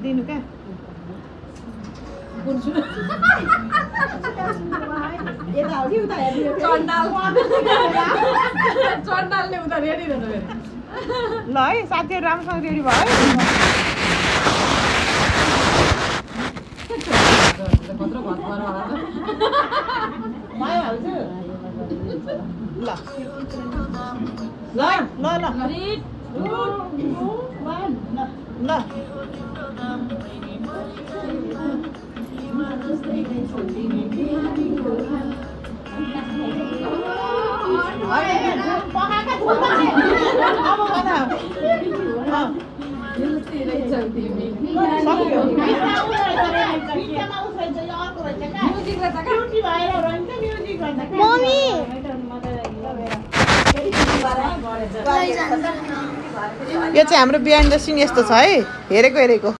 दिनु क्या चन्डालले उता रेडी रहेछ ल है साथीहरु राम्रोसँग रेडी भयो ल ल ल ल यो चाहिँ हाम्रो बिहाइन्ड द सिन यस्तो छ है हेरेको